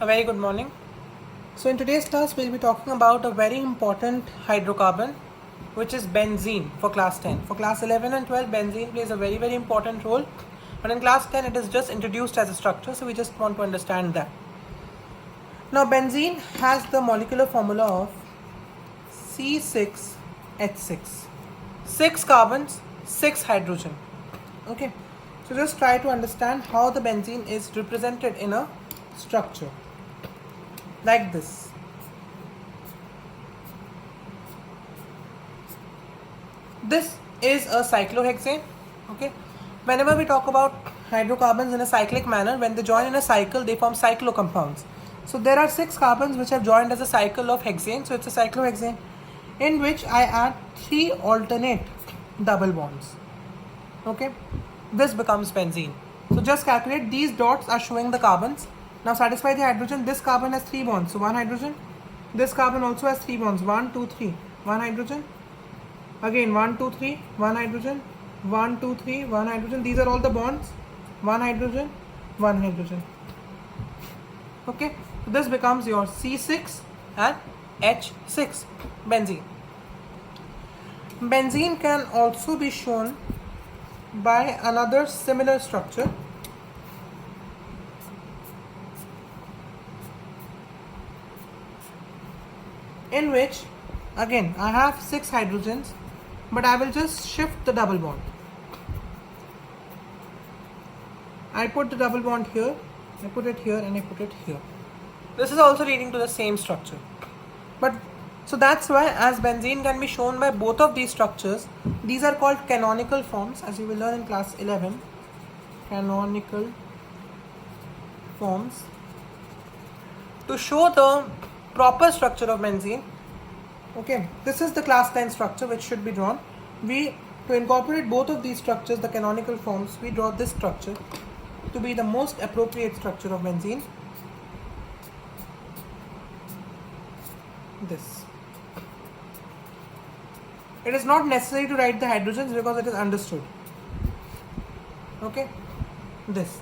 A very good morning. So in today's class we'll be talking about a very important hydrocarbon which is benzene for class 10. For class 11 and 12 benzene plays a very important role, but in class 10 it is just introduced as a structure, so we just want to understand that. Now benzene has the molecular formula of C6H6. 6 carbons, 6 hydrogen. Okay, so just try to understand how the benzene is represented in a structure like this. This is a cyclohexane. Okay, whenever we talk about hydrocarbons in a cyclic manner, when they join in a cycle they form cyclocompounds. So there are 6 carbons which have joined as a cycle of hexane, so it's a cyclohexane in which I add 3 alternate double bonds. Okay, this becomes benzene. So just calculate, these dots are showing the carbons. Now satisfy the hydrogen. This carbon has 3 bonds, so 1 hydrogen. This carbon also has 3 bonds, 1, 2, 3, 1 hydrogen. Again 1, 2, 3, 1 hydrogen, 1, 2, 3, 1 hydrogen. These are all the bonds, 1 hydrogen, 1 hydrogen. Okay, so this becomes your C6 and H6 benzene. Benzene can also be shown by another similar structure. In which again I have 6 hydrogens, but I will just shift the double bond. I put the double bond here, I put it here, and I put it here. This is also leading to the same structure. But so that's why as benzene can be shown by both of these structures, these are called canonical forms, as you will learn in class 11. Canonical forms. To show the proper structure of benzene, okay, this is the class 10 structure which should be drawn. To incorporate both of these structures, the canonical forms, we draw this structure to be the most appropriate structure of benzene. This. It is not necessary to write the hydrogens because it is understood. Okay, this.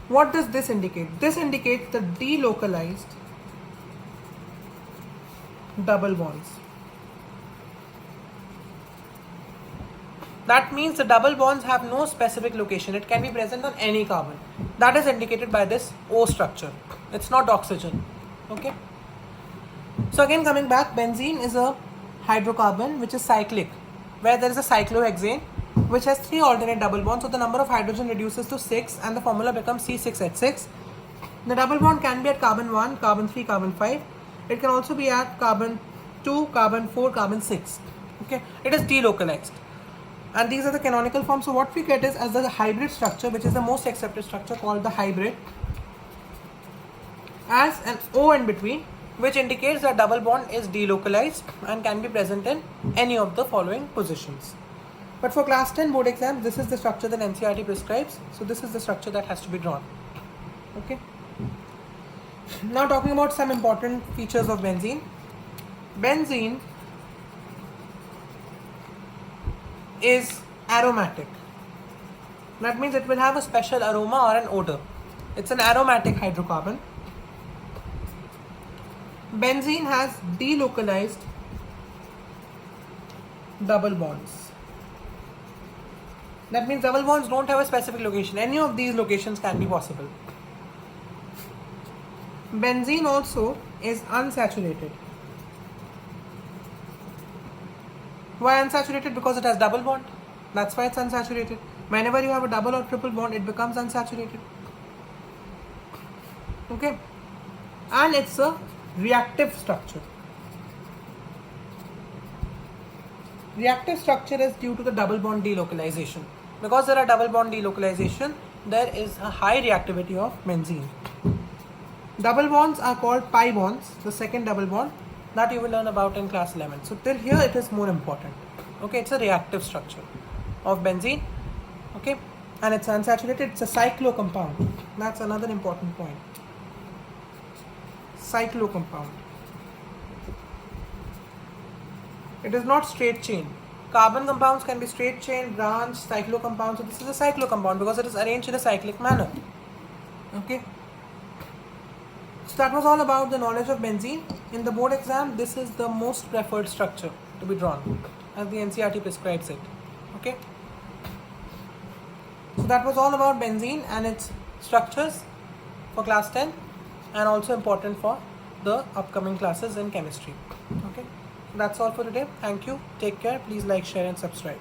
What does this indicate? This indicates the delocalized double bonds. That means the double bonds have no specific location. It can be present on any carbon. That is indicated by this O structure. It's not oxygen. Okay. So again coming back, benzene is a hydrocarbon which is cyclic, where there is a cyclohexane which has 3 alternate double bonds. So the number of hydrogen reduces to 6 and the formula becomes C6H6. The double bond can be at carbon 1, carbon 3, carbon 5. It can also be at carbon 2, carbon 4, carbon 6. Okay, it is delocalized. And these are the canonical forms. So what we get is as the hybrid structure, which is the most accepted structure, called the hybrid, as an O in between, which indicates that double bond is delocalized and can be present in any of the following positions. But for class 10 board exam, this is the structure that NCERT prescribes. So this is the structure that has to be drawn. Okay. Now talking about some important features of benzene. Benzene is aromatic. That means it will have a special aroma or an odor. It's an aromatic hydrocarbon. Benzene has delocalized double bonds. That means double bonds don't have a specific location. Any of these locations can be possible. Benzene also is unsaturated. Why unsaturated? Because it has double bond. That's why it's unsaturated. Whenever you have a double or triple bond, it becomes unsaturated. Okay. And it's a reactive structure. Reactive structure is due to the double bond delocalization. Because there are double bond delocalization, there is a high reactivity of benzene. Double bonds are called pi bonds, the second double bond that you will learn about in class 11. So till here it is more important. Okay, it's a reactive structure of benzene. Okay, and it's unsaturated. It's a cyclocompound. That's another important point. Cyclocompound. It is not straight chain. Carbon compounds can be straight chain, branch, cyclocompound. So this is a cyclocompound because it is arranged in a cyclic manner. Okay. So that was all about the knowledge of benzene. In the board exam, this is the most preferred structure to be drawn as the NCERT prescribes it. Okay. So that was all about benzene and its structures for class 10 and also important for the upcoming classes in chemistry. Okay. So that's all for today. Thank you. Take care. Please like, share and subscribe.